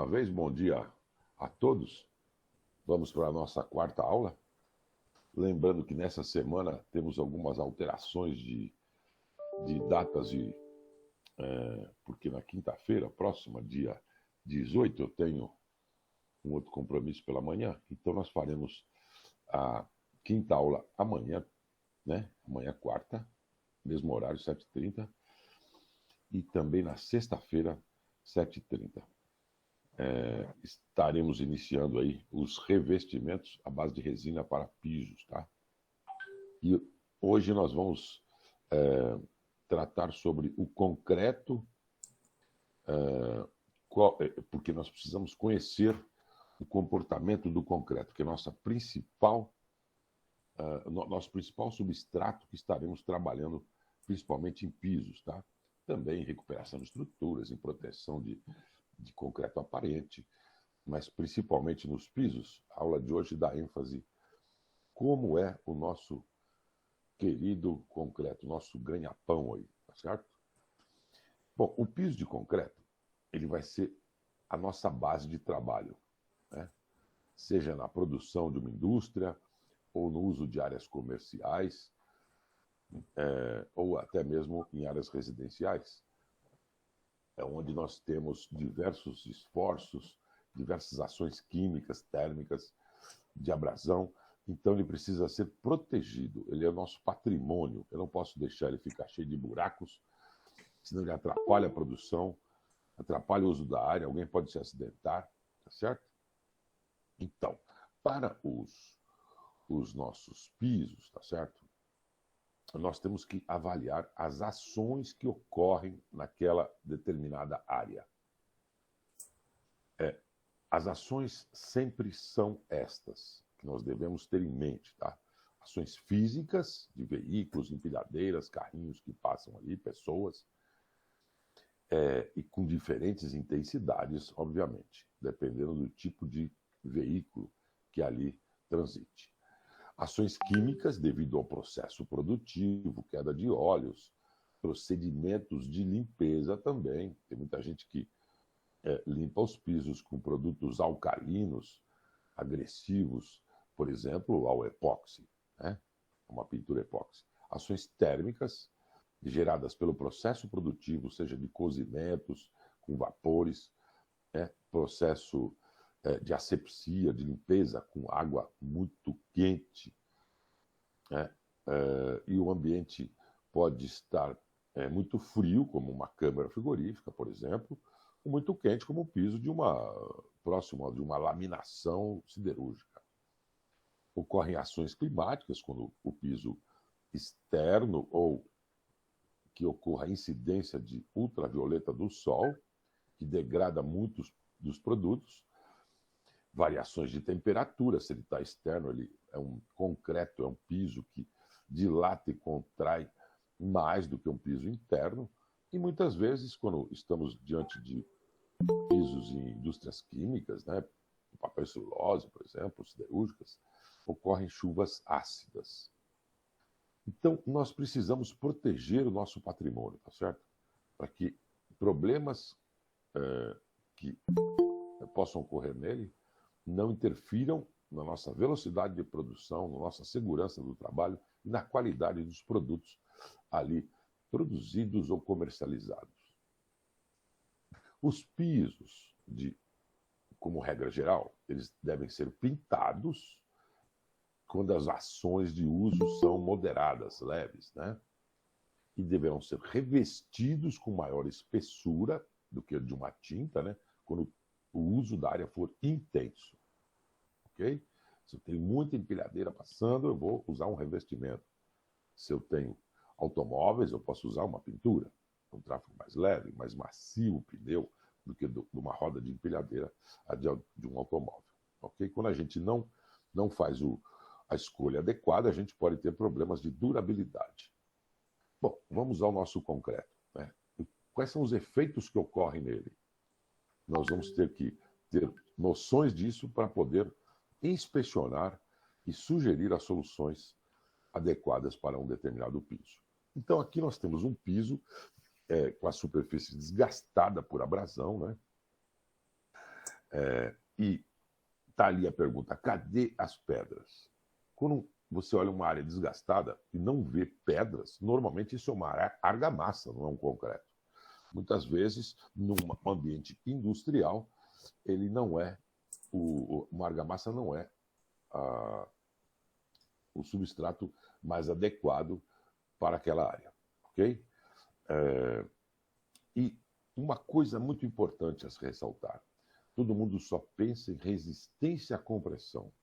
uma vez, bom dia a todos. Vamos para a nossa quarta aula. Lembrando que nessa semana temos algumas alterações de datas, porque na quinta-feira, próxima, dia 18, eu tenho um outro compromisso pela manhã, então nós faremos a quinta aula amanhã, né? Amanhã, quarta, mesmo horário, 7h30, e também na sexta-feira, 7h30. Estaremos iniciando aí os revestimentos à base de resina para pisos, tá? E hoje nós vamos tratar sobre o concreto, porque nós precisamos conhecer o comportamento do concreto, que é nosso principal substrato que estaremos trabalhando principalmente em pisos, tá? Também em recuperação de estruturas, em proteção de concreto aparente, mas principalmente nos pisos. A aula de hoje dá ênfase como é o nosso querido concreto, nosso ganha-pão aí, tá certo? Bom, o piso de concreto, ele vai ser a nossa base de trabalho, né? Seja na produção de uma indústria, ou no uso de áreas comerciais, ou até mesmo em áreas residenciais. É onde nós temos diversos esforços, diversas ações químicas, térmicas, de abrasão. Então ele precisa ser protegido, ele é o nosso patrimônio. Eu não posso deixar ele ficar cheio de buracos, senão ele atrapalha a produção, atrapalha o uso da área, alguém pode se acidentar, tá certo? Então, para os nossos pisos, tá certo? Nós temos que avaliar as ações que ocorrem naquela determinada área. As ações sempre são estas, que nós devemos ter em mente, tá? Ações físicas, de veículos, empilhadeiras, carrinhos que passam ali, pessoas, e com diferentes intensidades, obviamente, dependendo do tipo de veículo que ali transite. Ações químicas, devido ao processo produtivo, queda de óleos, procedimentos de limpeza também. Tem muita gente que limpa os pisos com produtos alcalinos, agressivos, por exemplo, ao epóxi, né? Uma pintura epóxi. Ações térmicas, geradas pelo processo produtivo, seja de cozimentos, com vapores, processo de asepsia, de limpeza com água muito quente, e o ambiente pode estar muito frio, como uma câmara frigorífica, por exemplo, ou muito quente, como o piso próximo de uma laminação siderúrgica. Ocorrem ações climáticas, quando o piso externo ou que ocorra a incidência de ultravioleta do sol, que degrada muitos dos produtos. Variações de temperatura, se ele está externo, ele é um concreto, é um piso que dilata e contrai mais do que um piso interno. E muitas vezes, quando estamos diante de pisos em indústrias químicas, né, papel celulose, por exemplo, siderúrgicas, ocorrem chuvas ácidas. Então, nós precisamos proteger o nosso patrimônio, tá certo? Para que problemas que possam ocorrer nele não interfiram na nossa velocidade de produção, na nossa segurança do trabalho e na qualidade dos produtos ali produzidos ou comercializados. Os pisos, como regra geral, eles devem ser pintados quando as ações de uso são moderadas, leves, né? E deverão ser revestidos com maior espessura do que de uma tinta, né? Quando o uso da área for intenso, ok? Se eu tenho muita empilhadeira passando, eu vou usar um revestimento. Se eu tenho automóveis, eu posso usar uma pintura, um tráfego mais leve, mais macio o pneu do que de uma roda de empilhadeira de um automóvel, ok? Quando a gente não faz a escolha adequada, a gente pode ter problemas de durabilidade. Bom, vamos ao nosso concreto, né? Quais são os efeitos que ocorrem nele? Nós vamos ter que ter noções disso para poder inspecionar e sugerir as soluções adequadas para um determinado piso. Então, aqui nós temos um piso com a superfície desgastada por abrasão, né? E está ali a pergunta, cadê as pedras? Quando você olha uma área desgastada e não vê pedras, normalmente isso é uma argamassa, não é um concreto. Muitas vezes, num ambiente industrial, ele não é, uma argamassa não é o substrato mais adequado para aquela área, ok? E uma coisa muito importante a se ressaltar, todo mundo só pensa em resistência à compressão.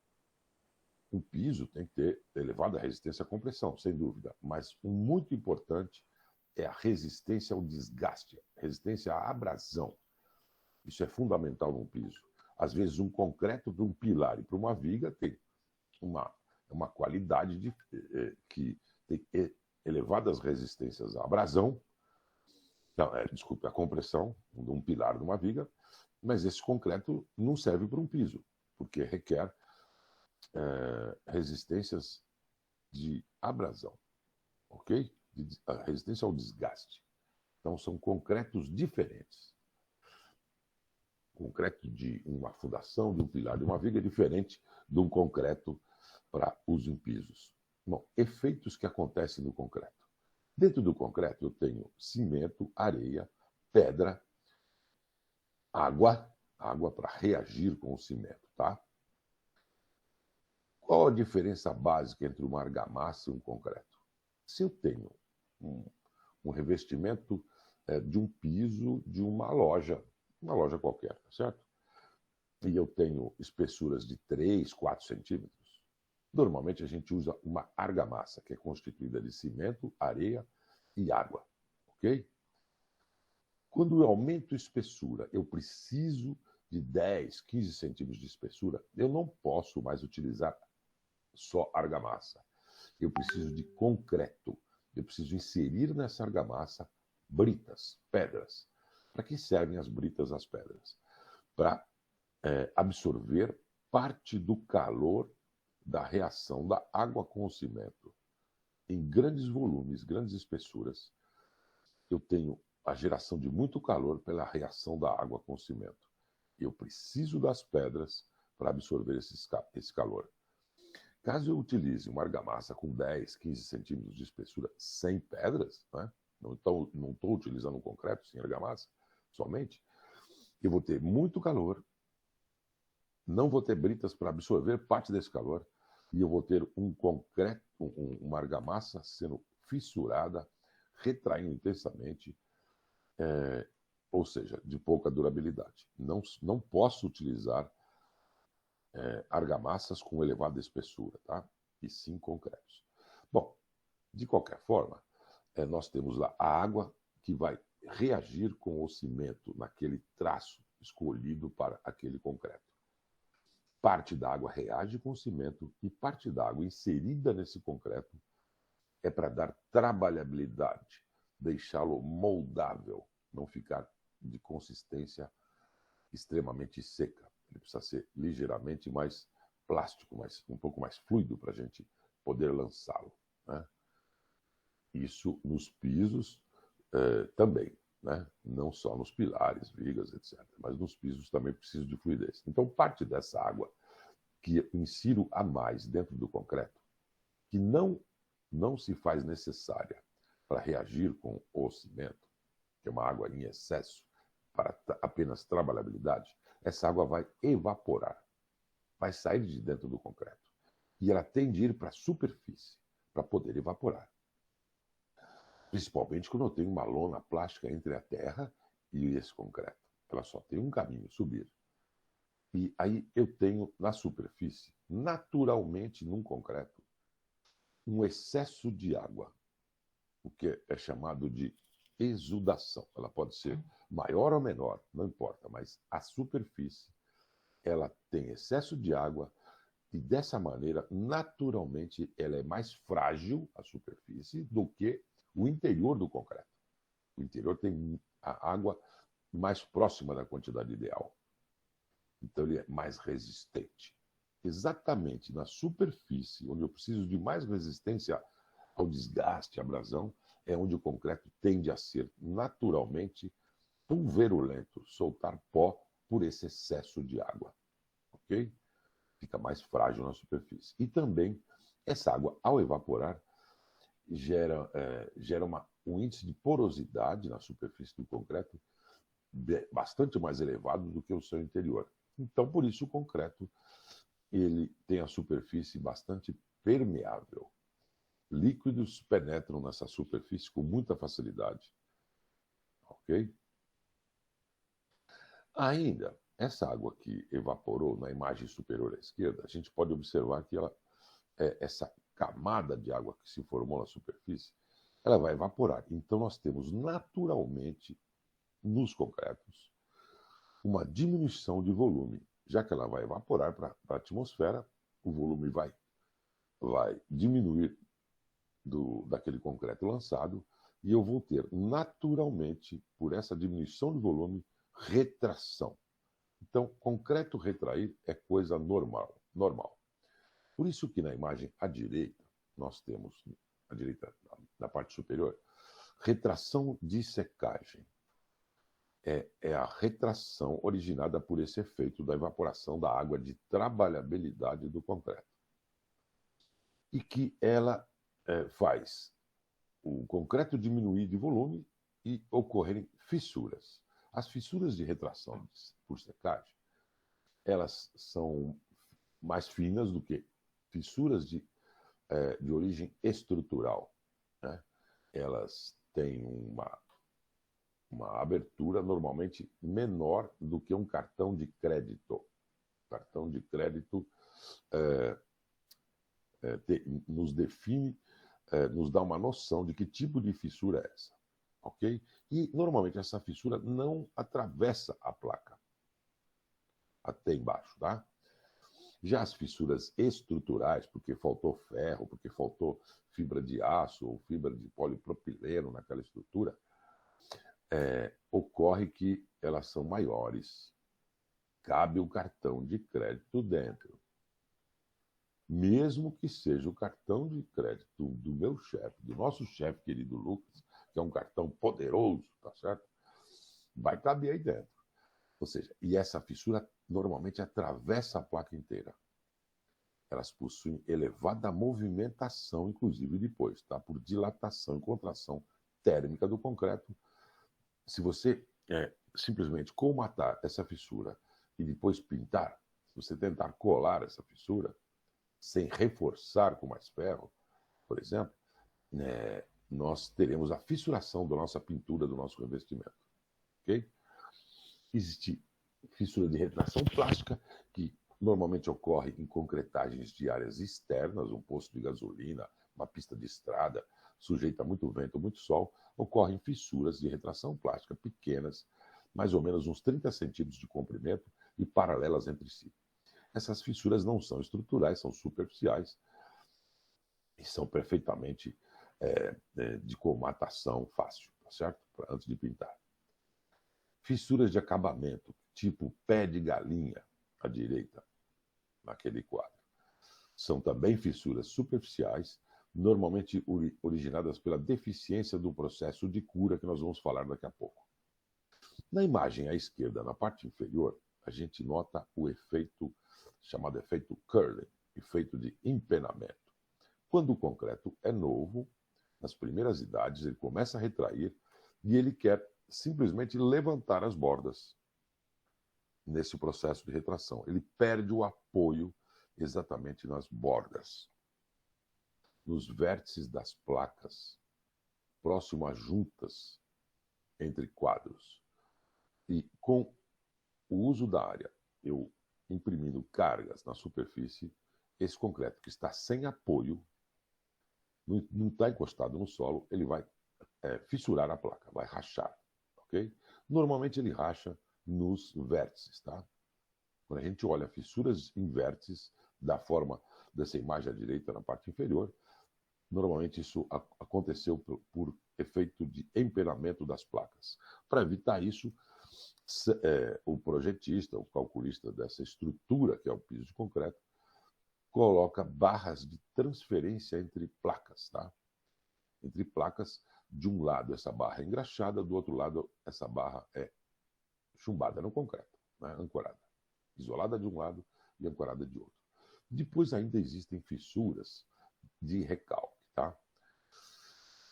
Um piso tem que ter elevada resistência à compressão, sem dúvida, mas o muito importante é a resistência ao desgaste, resistência à abrasão. Isso é fundamental num piso. Às vezes, um concreto para um pilar e para uma viga tem uma qualidade que tem elevadas resistências à abrasão, não, desculpe, à compressão de um pilar de uma viga, mas esse concreto não serve para um piso, porque requer resistências de abrasão, ok? Resistência ao desgaste. Então, são concretos diferentes. Concreto de uma fundação, de um pilar, de uma viga é diferente de um concreto para uso em pisos. Bom, efeitos que acontecem no concreto. Dentro do concreto eu tenho cimento, areia, pedra, água para reagir com o cimento, tá? Qual a diferença básica entre uma argamassa e um concreto? Se eu tenho um revestimento de um piso de uma loja qualquer, tá certo? E eu tenho espessuras de 3, 4 centímetros, normalmente a gente usa uma argamassa, que é constituída de cimento, areia e água, ok? Quando eu aumento a espessura, eu preciso de 10, 15 centímetros de espessura, eu não posso mais utilizar só argamassa. Eu preciso de concreto. Eu preciso inserir nessa argamassa britas, pedras. Para que servem as britas, as pedras? Para absorver parte do calor da reação da água com o cimento. Em grandes volumes, grandes espessuras, eu tenho a geração de muito calor pela reação da água com o cimento. Eu preciso das pedras para absorver esse calor. Caso eu utilize uma argamassa com 10, 15 centímetros de espessura sem pedras, né? Não estou utilizando um concreto sem argamassa somente, eu vou ter muito calor, não vou ter britas para absorver parte desse calor, e eu vou ter um concreto, uma argamassa sendo fissurada, retraindo intensamente, ou seja, de pouca durabilidade. Não posso utilizar argamassas com elevada espessura, tá? E sim concretos. Bom, de qualquer forma, nós temos lá a água que vai reagir com o cimento naquele traço escolhido para aquele concreto. Parte da água reage com o cimento e parte da água inserida nesse concreto é para dar trabalhabilidade, deixá-lo moldável, não ficar de consistência extremamente seca. Ele precisa ser ligeiramente mais plástico, um pouco mais fluido para a gente poder lançá-lo, né? Isso nos pisos também, né? Não só nos pilares, vigas, etc. Mas nos pisos também precisa de fluidez. Então, parte dessa água que eu insiro a mais dentro do concreto, que não se faz necessária para reagir com o cimento, que é uma água em excesso, para apenas trabalhabilidade, essa água vai evaporar, vai sair de dentro do concreto. E ela tem de ir para a superfície para poder evaporar. Principalmente quando eu tenho uma lona plástica entre a terra e esse concreto. Ela só tem um caminho, subir. E aí eu tenho na superfície, naturalmente num concreto, um excesso de água, o que é chamado de exudação. Ela pode ser maior ou menor, não importa, mas a superfície, ela tem excesso de água e dessa maneira, naturalmente, ela é mais frágil, a superfície, do que o interior do concreto. O interior tem a água mais próxima da quantidade ideal. Então, ele é mais resistente. Exatamente na superfície, onde eu preciso de mais resistência ao desgaste, à abrasão, é onde o concreto tende a ser naturalmente pulverulento, soltar pó por esse excesso de água, ok? Fica mais frágil na superfície. E também, essa água, ao evaporar, gera um índice de porosidade na superfície do concreto bastante mais elevado do que o seu interior. Então, por isso, o concreto ele tem a superfície bastante permeável. Líquidos penetram nessa superfície com muita facilidade. Ok? Ainda, essa água que evaporou na imagem superior à esquerda, a gente pode observar que essa camada de água que se formou na superfície, ela vai evaporar. Então, nós temos naturalmente, nos concretos, uma diminuição de volume. Já que ela vai evaporar para a atmosfera, o volume vai diminuir daquele concreto lançado e eu vou ter naturalmente, por essa diminuição de volume, retração. Então, concreto retrair é coisa normal. Por isso que na imagem à direita, nós temos, à direita, na parte superior, retração de secagem. É a retração originada por esse efeito da evaporação da água de trabalhabilidade do concreto. E que ela faz o concreto diminuir de volume e ocorrerem fissuras. As fissuras de retração por secagem, elas são mais finas do que fissuras de origem estrutural, né? Elas têm uma abertura normalmente menor do que um cartão de crédito. O cartão de crédito nos define, nos dá uma noção de que tipo de fissura é essa, ok? E normalmente essa fissura não atravessa a placa até embaixo, tá? Já as fissuras estruturais, porque faltou ferro, porque faltou fibra de aço ou fibra de polipropileno naquela estrutura, ocorre que elas são maiores. Cabe o cartão de crédito dentro. Mesmo que seja o cartão de crédito do meu chefe, do nosso chefe querido Lucas, que é um cartão poderoso, tá certo? Vai caber aí dentro. Ou seja, e essa fissura normalmente atravessa a placa inteira. Elas possuem elevada movimentação, inclusive depois, tá? Por dilatação e contração térmica do concreto. Se você simplesmente colmatar essa fissura e depois pintar, se você tentar colar essa fissura, sem reforçar com mais ferro, por exemplo, nós teremos a fissuração da nossa pintura, do nosso revestimento. Ok? Existe fissura de retração plástica, que normalmente ocorre em concretagens de áreas externas, um posto de gasolina, uma pista de estrada, sujeita a muito vento, muito sol, ocorrem fissuras de retração plástica pequenas, mais ou menos uns 30 centímetros de comprimento e paralelas entre si. Essas fissuras não são estruturais, são superficiais e são perfeitamente de colmatação fácil, tá certo? Antes de pintar. Fissuras de acabamento, tipo pé de galinha, à direita, naquele quadro. São também fissuras superficiais, normalmente originadas pela deficiência do processo de cura, que nós vamos falar daqui a pouco. Na imagem à esquerda, na parte inferior, a gente nota o efeito chamado efeito curling, efeito de empenamento. Quando o concreto é novo, nas primeiras idades, ele começa a retrair e ele quer simplesmente levantar as bordas nesse processo de retração. Ele perde o apoio exatamente nas bordas, nos vértices das placas, próximo às juntas entre quadros. E com o uso da área, eu imprimindo cargas na superfície, esse concreto que está sem apoio, não está encostado no solo, ele vai fissurar a placa, vai rachar, ok? Normalmente ele racha nos vértices, tá? Quando a gente olha fissuras em vértices, da forma dessa imagem à direita na parte inferior, normalmente isso aconteceu por efeito de empenamento das placas. Para evitar isso, o projetista, o calculista dessa estrutura, que é o piso de concreto, coloca barras de transferência entre placas, tá? Entre placas, de um lado essa barra é engraxada, do outro lado essa barra é chumbada no concreto. né, ancorada. Isolada de um lado e ancorada de outro. Depois ainda existem fissuras de recalque, tá?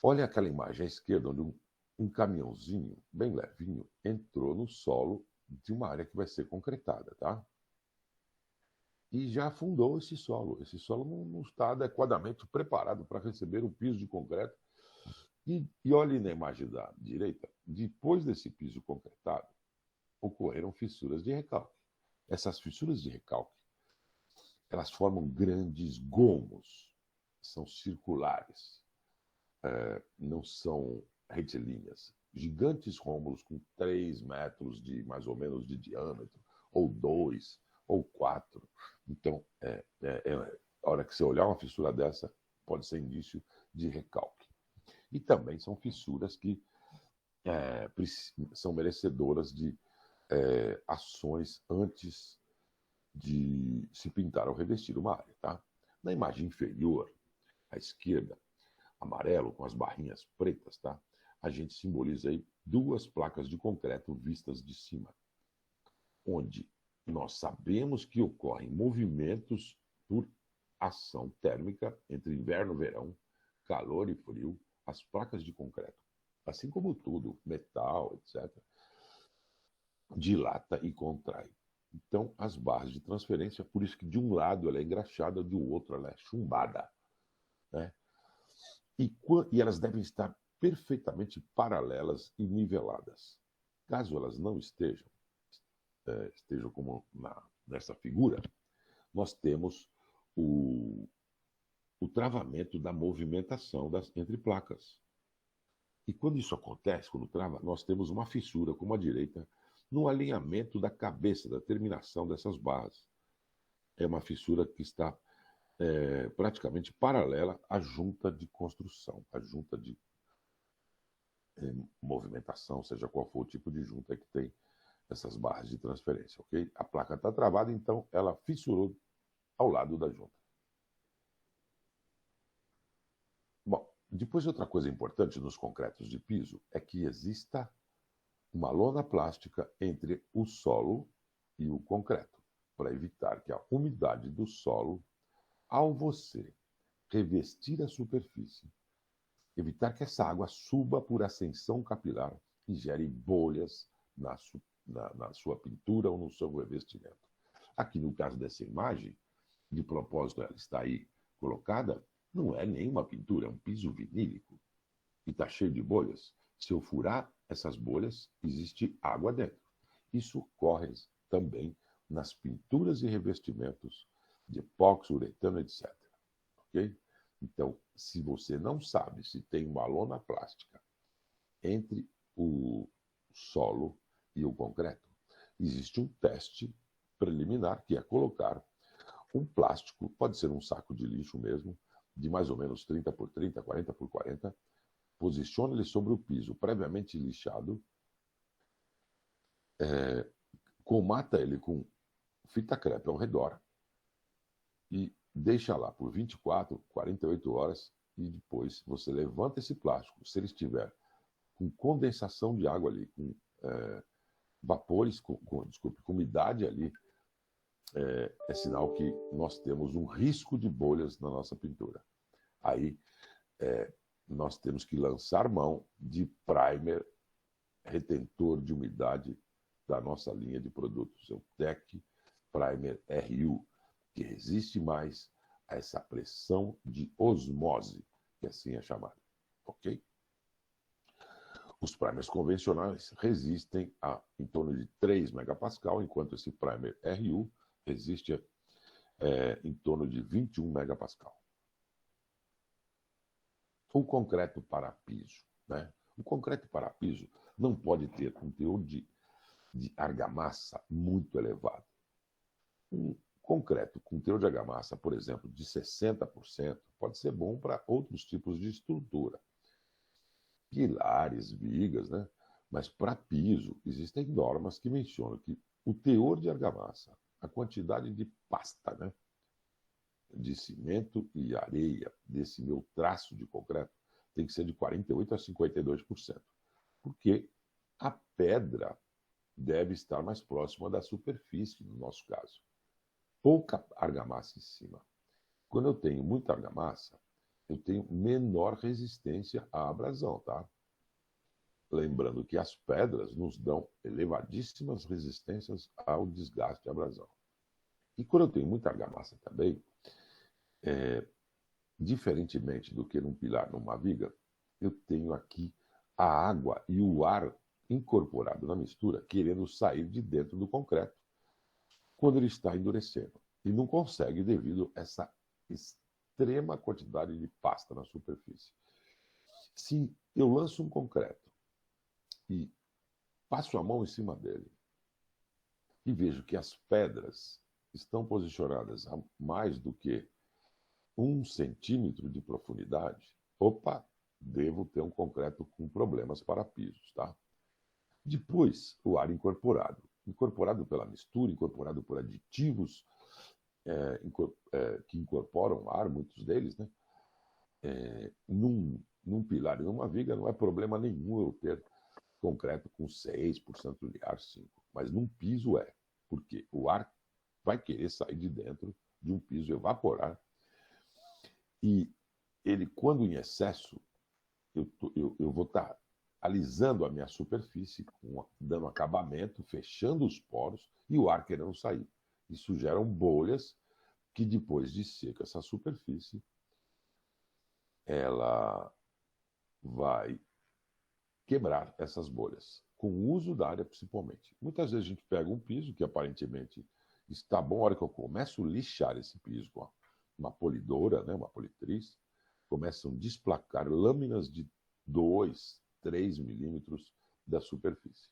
Olha aquela imagem à esquerda, onde um caminhãozinho, bem levinho, entrou no solo de uma área que vai ser concretada, tá? E já afundou esse solo. Esse solo não está adequadamente preparado para receber o piso de concreto. E olhe na imagem da direita, depois desse piso concretado, ocorreram fissuras de recalque. Essas fissuras de recalque, elas formam grandes gomos, são circulares, não são retilíneas. Gigantes rômulos com 3 metros de mais ou menos de diâmetro, ou 2, ou 4. Então, a hora que você olhar uma fissura dessa, pode ser indício de recalque. E também são fissuras que são merecedoras de ações antes de se pintar ou revestir uma área. Tá? Na imagem inferior, à esquerda, amarelo com as barrinhas pretas, tá? A gente simboliza aí 2 placas de concreto vistas de cima, onde nós sabemos que ocorrem movimentos por ação térmica entre inverno e verão, calor e frio, as placas de concreto, assim como tudo, metal, etc., dilata e contrai. Então, as barras de transferência, por isso que de um lado ela é engraxada, do outro ela é chumbada, né? E elas devem estar perfeitamente paralelas e niveladas. Caso elas não estejam como nessa figura, nós temos o travamento da movimentação entre placas. E quando isso acontece, quando trava, nós temos uma fissura, como a direita, no alinhamento da cabeça, da terminação dessas barras. É uma fissura que está praticamente paralela à junta de construção, à junta de movimentação, seja qual for o tipo de junta que tem essas barras de transferência, ok? A placa está travada, então ela fissurou ao lado da junta. Bom, depois outra coisa importante nos concretos de piso é que exista uma lona plástica entre o solo e o concreto, para evitar que a umidade do solo, ao você revestir a superfície, evitar que essa água suba por ascensão capilar e gere bolhas na sua pintura ou no seu revestimento. Aqui no caso dessa imagem, de propósito ela está aí colocada, não é nenhuma pintura, é um piso vinílico e está cheio de bolhas. Se eu furar essas bolhas, existe água dentro. Isso ocorre também nas pinturas e revestimentos de epóxi, uretano, etc. Ok? Então, se você não sabe se tem uma lona plástica entre o solo e o concreto, existe um teste preliminar que é colocar um plástico, pode ser um saco de lixo mesmo, de mais ou menos 30 por 30, 40 por 40, posicione ele sobre o piso previamente lixado, comata ele com fita crepe ao redor e deixa lá por 24, 48 horas e depois você levanta esse plástico. Se ele estiver com condensação de água ali, com vapores, com umidade ali, é sinal que nós temos um risco de bolhas na nossa pintura. Aí nós temos que lançar mão de primer retentor de umidade da nossa linha de produtos, o Tec Primer RU, que resiste mais a essa pressão de osmose, que assim é chamada. Ok? Os primers convencionais resistem a em torno de 3 megapascal, enquanto esse primer RU resiste em torno de 21 megapascal. O concreto para piso, né? O concreto para piso não pode ter um teor de argamassa muito elevado. Um concreto com teor de argamassa, por exemplo, de 60%, pode ser bom para outros tipos de estrutura. Pilares, vigas, né? Mas para piso, existem normas que mencionam que o teor de argamassa, a quantidade de pasta, né, de cimento e areia desse meu traço de concreto tem que ser de 48% a 52%. Porque a pedra deve estar mais próxima da superfície, no nosso caso. Pouca argamassa em cima. Quando eu tenho muita argamassa, eu tenho menor resistência à abrasão, tá? Lembrando que as pedras nos dão elevadíssimas resistências ao desgaste e abrasão. E quando eu tenho muita argamassa também, diferentemente do que num pilar, numa viga, eu tenho aqui a água e o ar incorporado na mistura, querendo sair de dentro do concreto quando ele está endurecendo. E não consegue devido a essa extrema quantidade de pasta na superfície. Se eu lanço um concreto e passo a mão em cima dele e vejo que as pedras estão posicionadas a mais do que 1 centímetro de profundidade, opa, devo ter um concreto com problemas para pisos, tá? Depois, o ar incorporado. Incorporado pela mistura, incorporado por aditivos que incorporam ar, muitos deles, né? Num pilar e numa viga não é problema nenhum eu ter concreto com 6% de ar, 5%. Mas num piso é, porque o ar vai querer sair de dentro de um piso, evaporar. E ele, quando em excesso, eu vou estar alisando a minha superfície, dando acabamento, fechando os poros e o ar querendo sair. Isso geram bolhas que depois de seca essa superfície, ela vai quebrar essas bolhas, com o uso da área principalmente. Muitas vezes a gente pega um piso que aparentemente está bom, a hora que eu começo a lixar esse piso com uma polidora, né, uma politriz, começam a desplacar lâminas de 2, 3 milímetros da superfície.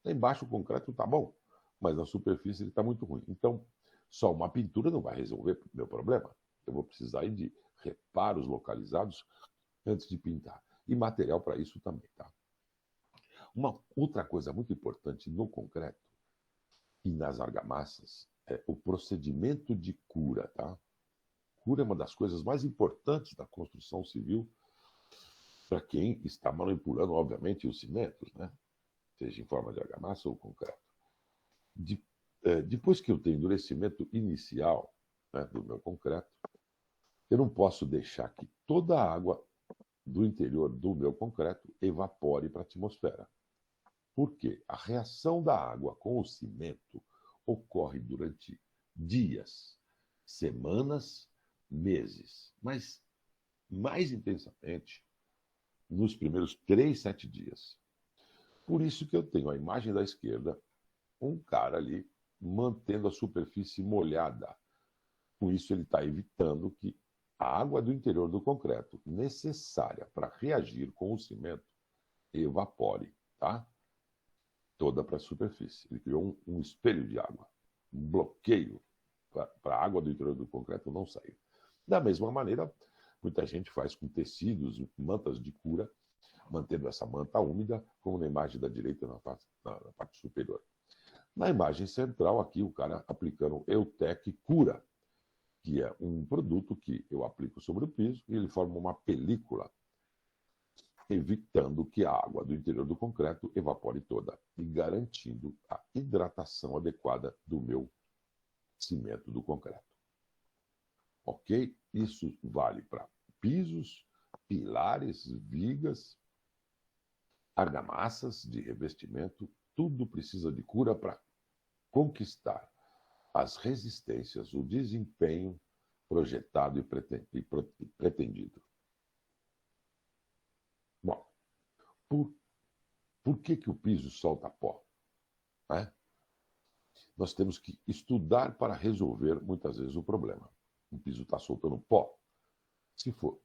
Lá embaixo o concreto está bom, mas na superfície ele está muito ruim. Então, só uma pintura não vai resolver o meu problema. Eu vou precisar aí de reparos localizados antes de pintar. E material para isso também, tá? Uma outra coisa muito importante no concreto e nas argamassas é o procedimento de cura, tá? Cura é uma das coisas mais importantes da construção civil para quem está manipulando, obviamente, os cimentos, né? Seja em forma de argamassa ou concreto. Depois que eu tenho endurecimento inicial, né, do meu concreto, eu não posso deixar que toda a água do interior do meu concreto evapore para a atmosfera. Por quê? A reação da água com o cimento ocorre durante dias, semanas, meses, mas mais intensamente nos primeiros 3, 7 dias. Por isso que eu tenho a imagem da esquerda, um cara ali mantendo a superfície molhada. Com isso ele está evitando que a água do interior do concreto, necessária para reagir com o cimento, evapore, tá? Toda para a superfície. Ele criou um espelho de água, um bloqueio para a água do interior do concreto não sair. Da mesma maneira, muita gente faz com tecidos, mantas de cura, mantendo essa manta úmida, como na imagem da direita na parte superior. Na imagem central, aqui o cara aplicando Eutec Cura, que é um produto que eu aplico sobre o piso e ele forma uma película, evitando que a água do interior do concreto evapore toda e garantindo a hidratação adequada do meu cimento do concreto. Ok? Isso vale para pisos, pilares, vigas, argamassas de revestimento, tudo precisa de cura para conquistar as resistências, o desempenho projetado e pretendido. Bom, por que o piso solta pó? Nós temos que estudar para resolver, muitas vezes, o problema. O piso está soltando pó. Se for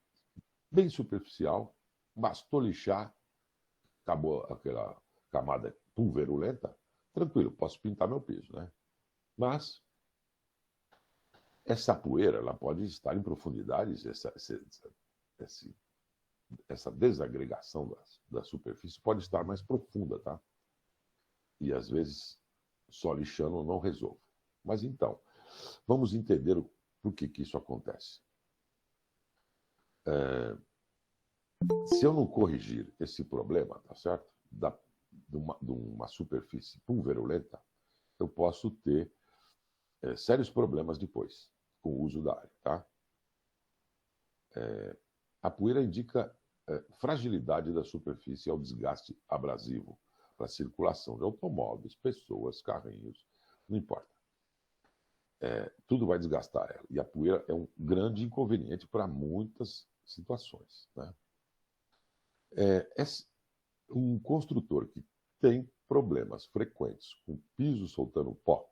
bem superficial, bastou lixar, acabou aquela camada pulverulenta, tranquilo, posso pintar meu piso, né? Mas essa poeira, ela pode estar em profundidades, essa desagregação da superfície pode estar mais profunda, tá? E às vezes só lixando não resolve. Mas então, vamos entender por que isso acontece. Se eu não corrigir esse problema, tá certo? de uma superfície pulverulenta, eu posso ter sérios problemas depois com o uso da área. Tá? A poeira indica fragilidade da superfície ao desgaste abrasivo para a circulação de automóveis, pessoas, carrinhos, não importa. Tudo vai desgastar ela. E a poeira é um grande inconveniente para muitas situações. Né? Um construtor que tem problemas frequentes com piso soltando pó,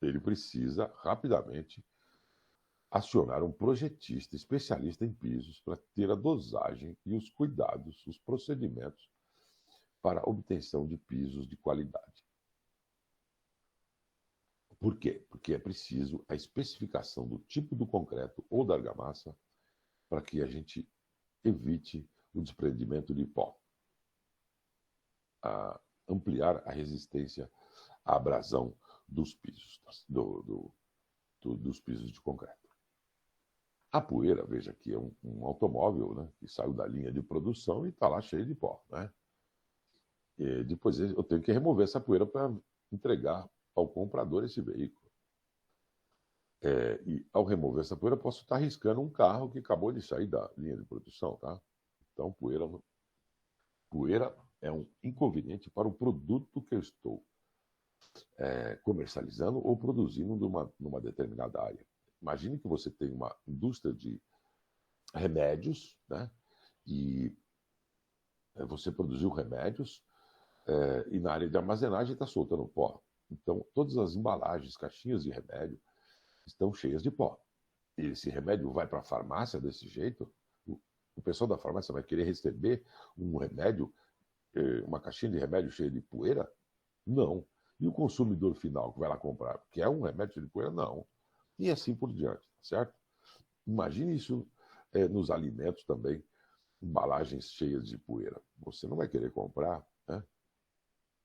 ele precisa rapidamente acionar um projetista especialista em pisos para ter a dosagem e os cuidados, os procedimentos para a obtenção de pisos de qualidade. Por quê? Porque é preciso a especificação do tipo do concreto ou da argamassa para que a gente evite o desprendimento de pó, ampliar a resistência à abrasão dos pisos, dos pisos de concreto. A poeira, veja que é um automóvel, né, que saiu da linha de produção e está lá cheio de pó. Né? E depois eu tenho que remover essa poeira para entregar ao comprador esse veículo. E ao remover essa poeira, eu posso estar arriscando um carro que acabou de sair da linha de produção. Tá? Então, poeira é um inconveniente para o produto que eu estou comercializando ou produzindo numa determinada área. Imagine que você tem uma indústria de remédios, né? E você produziu remédios e na área de armazenagem está soltando pó. Então, todas as embalagens, caixinhas de remédio estão cheias de pó. E esse remédio vai para a farmácia desse jeito, o pessoal da farmácia vai querer receber um remédio, uma caixinha de remédio cheia de poeira? Não. E o consumidor final que vai lá comprar, quer um remédio cheio de poeira? Não. E assim por diante, certo? Imagine isso nos alimentos também, embalagens cheias de poeira. Você não vai querer comprar, né?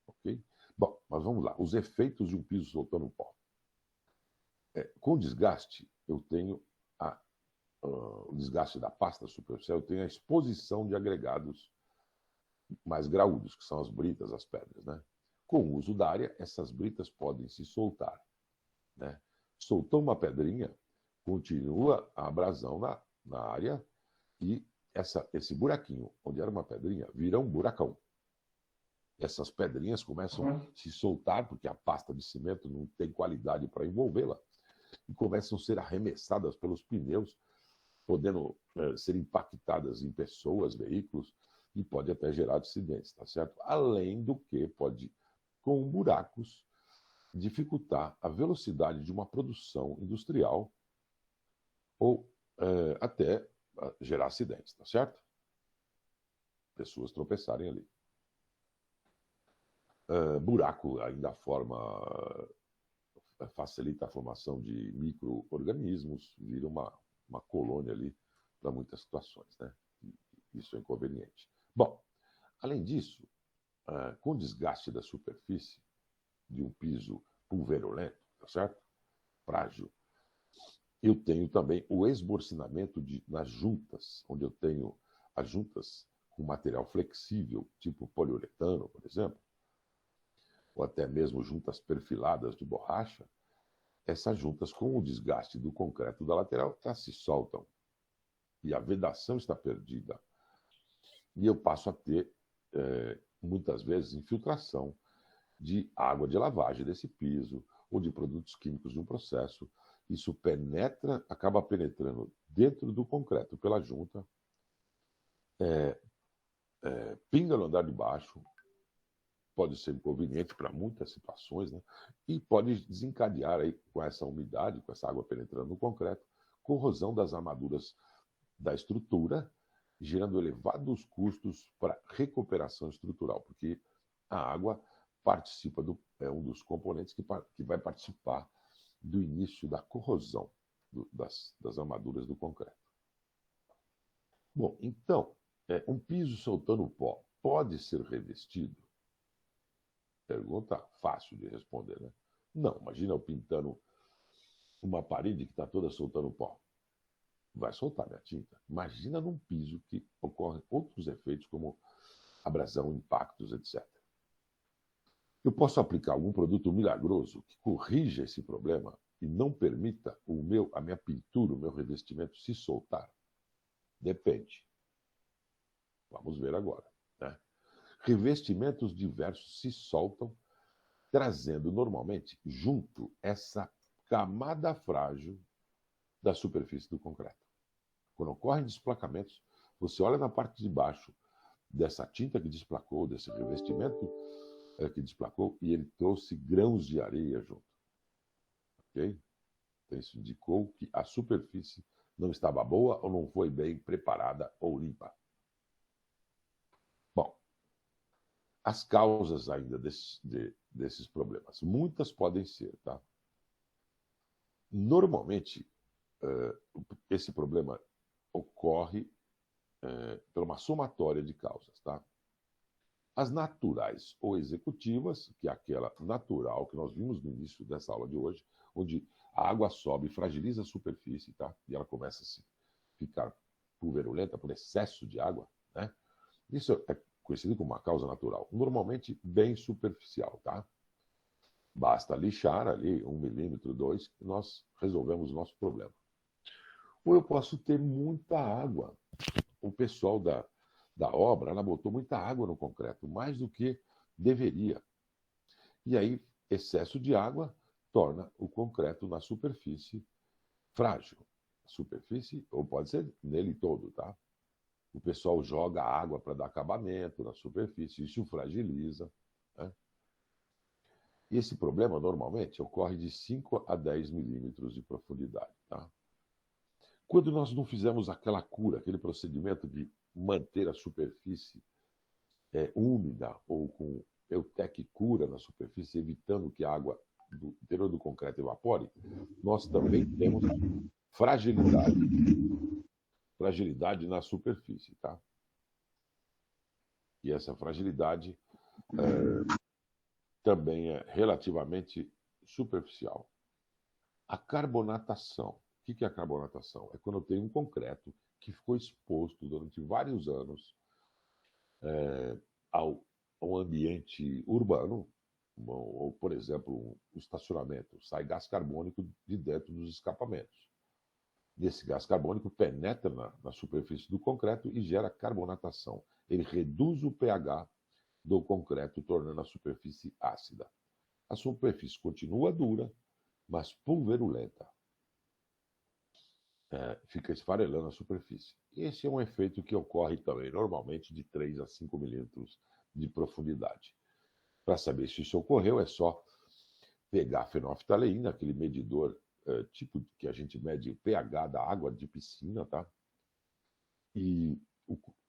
Ok? Bom, mas vamos lá. Os efeitos de um piso soltando pó. Com desgaste, eu tenho o desgaste da pasta superficial, eu tenho a exposição de agregados mais graúdos, que são as britas, as pedras. Né? Com o uso da área, essas britas podem se soltar. Né? Soltou uma pedrinha, continua a abrasão na área e esse buraquinho, onde era uma pedrinha, vira um buracão. Essas pedrinhas começam a se soltar, porque a pasta de cimento não tem qualidade para envolvê-la, e começam a ser arremessadas pelos pneus, podendo ser impactadas em pessoas, veículos, e pode até gerar acidentes, tá certo? Além do que pode, com buracos, dificultar a velocidade de uma produção industrial ou até gerar acidentes, tá certo? Pessoas tropeçarem ali. Buraco ainda facilita a formação de micro-organismos, vira uma colônia ali para muitas situações, né? Isso é inconveniente. Bom, além disso, com o desgaste da superfície de um piso pulverulento, tá certo? Frágil, eu tenho também o esborcinamento nas juntas, onde eu tenho as juntas com material flexível, tipo poliuretano, por exemplo, ou até mesmo juntas perfiladas de borracha. Essas juntas, com o desgaste do concreto da lateral, elas se soltam e a vedação está perdida. E eu passo a ter, muitas vezes, infiltração de água de lavagem desse piso ou de produtos químicos de um processo. Isso acaba penetrando dentro do concreto pela junta, pinga no andar de baixo, pode ser inconveniente para muitas situações, né? E pode desencadear aí, com essa umidade, com essa água penetrando no concreto, corrosão das armaduras da estrutura, gerando elevados custos para recuperação estrutural, porque a água participa é um dos componentes que vai participar do início da corrosão das armaduras do concreto. Bom, então, um piso soltando pó pode ser revestido? Pergunta fácil de responder, né? Não, imagina eu pintando uma parede que está toda soltando pó. Vai soltar minha tinta. Imagina num piso que ocorrem outros efeitos como abrasão, impactos, etc. Eu posso aplicar algum produto milagroso que corrija esse problema e não permita a minha pintura, o meu revestimento se soltar? Depende. Vamos ver agora, né? Revestimentos diversos se soltam, trazendo normalmente junto essa camada frágil da superfície do concreto. Quando ocorrem desplacamentos, você olha na parte de baixo dessa tinta que desplacou, desse revestimento que desplacou, e ele trouxe grãos de areia junto. Ok? Então, isso indicou que a superfície não estava boa ou não foi bem preparada ou limpa. Bom, as causas ainda desses problemas. Muitas podem ser, tá? Normalmente, esse problema ocorre por uma somatória de causas, tá? As naturais ou executivas, que é aquela natural que nós vimos no início dessa aula de hoje, onde a água sobe e fragiliza a superfície, tá? E ela começa a ficar pulverulenta por excesso de água, né? Isso é conhecido como uma causa natural, normalmente bem superficial, tá? Basta lixar ali 1 milímetro, 2, que nós resolvemos o nosso problema. Ou eu posso ter muita água. O pessoal da obra, ela botou muita água no concreto, mais do que deveria. E aí, excesso de água torna o concreto na superfície frágil. Superfície, ou pode ser nele todo, tá? O pessoal joga água para dar acabamento na superfície, isso fragiliza, né? E esse problema, normalmente, ocorre de 5 a 10 milímetros de profundidade, tá? Quando nós não fizemos aquela cura, aquele procedimento de manter a superfície úmida ou com Eutec cura na superfície, evitando que a água do interior do concreto evapore, nós também temos fragilidade na superfície, tá? E essa fragilidade também é relativamente superficial. A carbonatação. O que é a carbonatação? É quando eu tenho um concreto que ficou exposto durante vários anos ao ambiente urbano, ou, por exemplo, um estacionamento. Sai gás carbônico de dentro dos escapamentos. E esse gás carbônico penetra na superfície do concreto e gera carbonatação. Ele reduz o pH do concreto, tornando a superfície ácida. A superfície continua dura, mas pulverulenta. Fica esfarelando a superfície. Esse é um efeito que ocorre também, normalmente, de 3 a 5 milímetros de profundidade. Para saber se isso ocorreu, é só pegar a fenolftaleína, aquele medidor tipo que a gente mede o pH da água de piscina, tá? E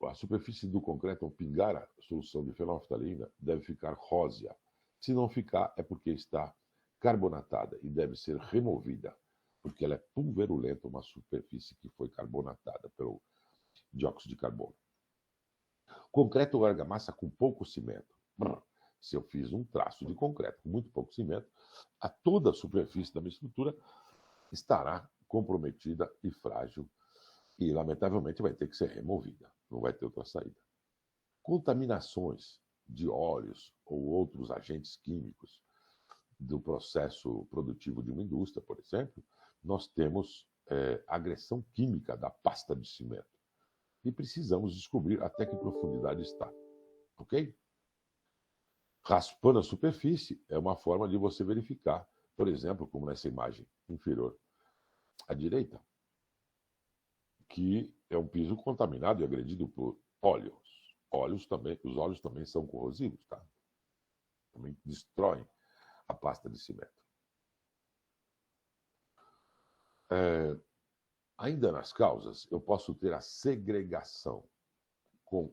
a superfície do concreto, ao pingar a solução de fenolftaleína, deve ficar rósea. Se não ficar, é porque está carbonatada e deve ser removida, porque ela é pulverulenta, uma superfície que foi carbonatada pelo dióxido de carbono. Concreto ou argamassa com pouco cimento. Se eu fiz um traço de concreto com muito pouco cimento, toda a superfície da minha estrutura estará comprometida e frágil e, lamentavelmente, vai ter que ser removida. Não vai ter outra saída. Contaminações de óleos ou outros agentes químicos do processo produtivo de uma indústria, por exemplo, nós temos agressão química da pasta de cimento. E precisamos descobrir até que profundidade está. Ok? Raspando a superfície é uma forma de você verificar, por exemplo, como nessa imagem inferior à direita, que é um piso contaminado e agredido por óleos. Os óleos também são corrosivos, tá? Também destroem a pasta de cimento. Ainda nas causas, eu posso ter a segregação com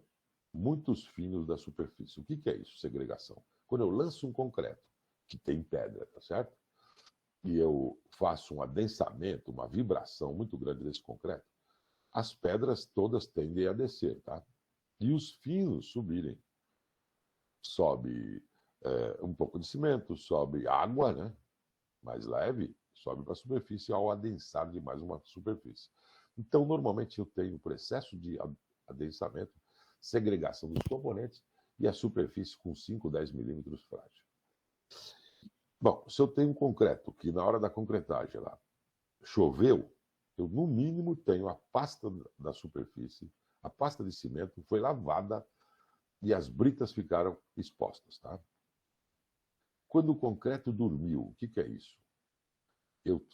muitos finos da superfície. O que é isso, segregação? Quando eu lanço um concreto que tem pedra, tá certo? E eu faço um adensamento, uma vibração muito grande desse concreto, as pedras todas tendem a descer, tá? E os finos subirem. Sobe um pouco de cimento, sobe água, né? Mais leve, sobe para a superfície ao adensar demais uma superfície. Então, normalmente eu tenho processo de adensamento, segregação dos componentes e a superfície com 5, 10 milímetros frágil. Bom, se eu tenho um concreto que na hora da concretagem lá choveu, eu no mínimo tenho a pasta da superfície, a pasta de cimento foi lavada e as britas ficaram expostas, tá? Quando o concreto dormiu, o que, que é isso? Eu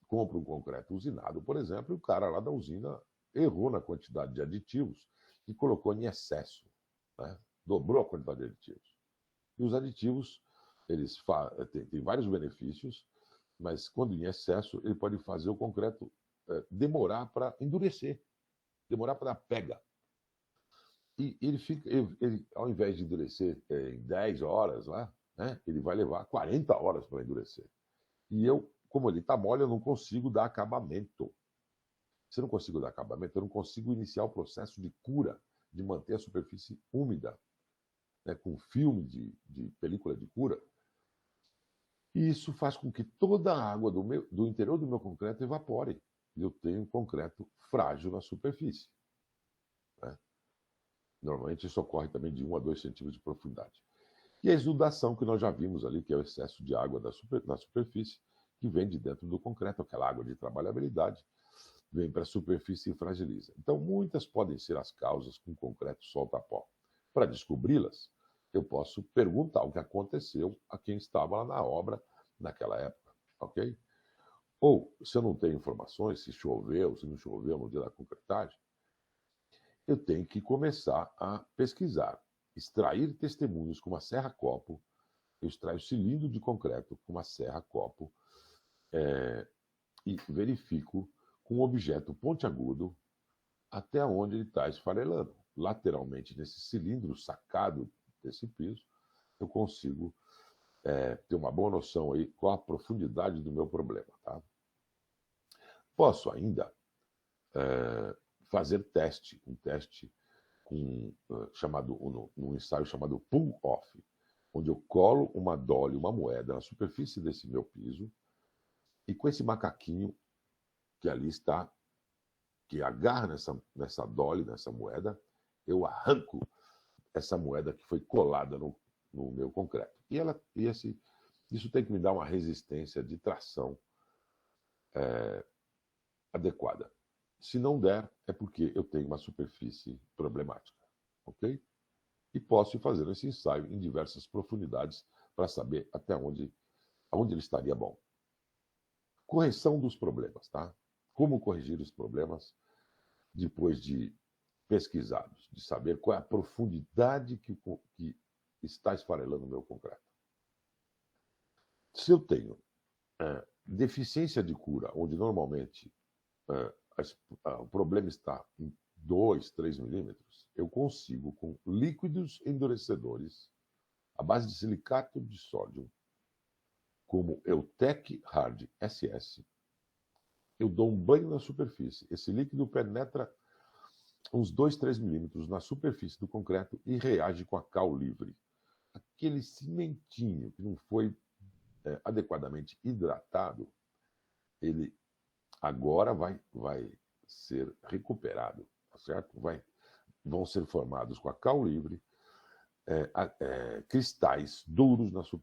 compro um concreto usinado, por exemplo, e o cara lá da usina errou na quantidade de aditivos e colocou em excesso, né? Dobrou a quantidade de aditivos. E os aditivos, eles têm vários benefícios, mas quando em excesso, ele pode fazer o concreto demorar para endurecer, demorar para pega. E ele fica, ao invés de endurecer em 10 horas lá, né, ele vai levar 40 horas para endurecer. E eu, como ele está mole, eu não consigo dar acabamento. Se eu não consigo dar acabamento, eu não consigo iniciar o processo de cura, de manter a superfície úmida, né, com filme de película de cura. E isso faz com que toda a água do interior do meu concreto evapore. E eu tenho um concreto frágil na superfície, né? Normalmente isso ocorre também de 1 a 2 centímetros de profundidade. E a exudação, que nós já vimos ali, que é o excesso de água na superfície, que vem de dentro do concreto, aquela água de trabalhabilidade, vem para a superfície e fragiliza. Então, muitas podem ser as causas que um concreto solta pó. Para descobri-las, eu posso perguntar o que aconteceu a quem estava lá na obra naquela época, ok? Ou, se eu não tenho informações, se choveu, se não choveu no dia da concretagem, eu tenho que começar a pesquisar, extrair testemunhos com uma serra-copo. Eu extraio cilindro de concreto com uma serra-copo e verifico com um objeto pontiagudo até onde ele está esfarelando. Lateralmente, nesse cilindro sacado desse piso, eu consigo ter uma boa noção aí qual a profundidade do meu problema. Tá? Posso ainda fazer um teste num ensaio chamado pull-off, onde eu colo uma dolly, uma moeda na superfície desse meu piso, e com esse macaquinho que ali está, que agarra nessa dolly, nessa moeda, eu arranco essa moeda que foi colada no meu concreto. Isso tem que me dar uma resistência de tração adequada. Se não der, é porque eu tenho uma superfície problemática, ok? E posso ir fazendo esse ensaio em diversas profundidades para saber aonde ele estaria bom. Correção dos problemas, tá? Como corrigir os problemas depois de pesquisados, de saber qual é a profundidade que está esfarelando o meu concreto. Se eu tenho deficiência de cura, onde normalmente o problema está em 2, 3 milímetros, eu consigo, com líquidos endurecedores, à base de silicato de sódio, como Eutec Hard SS, eu dou um banho na superfície. Esse líquido penetra uns 2, 3 milímetros na superfície do concreto e reage com a cal livre. Aquele cimentinho que não foi adequadamente hidratado, ele agora vai ser recuperado, tá certo? Vão ser formados com a cal livre cristais duros na superfície.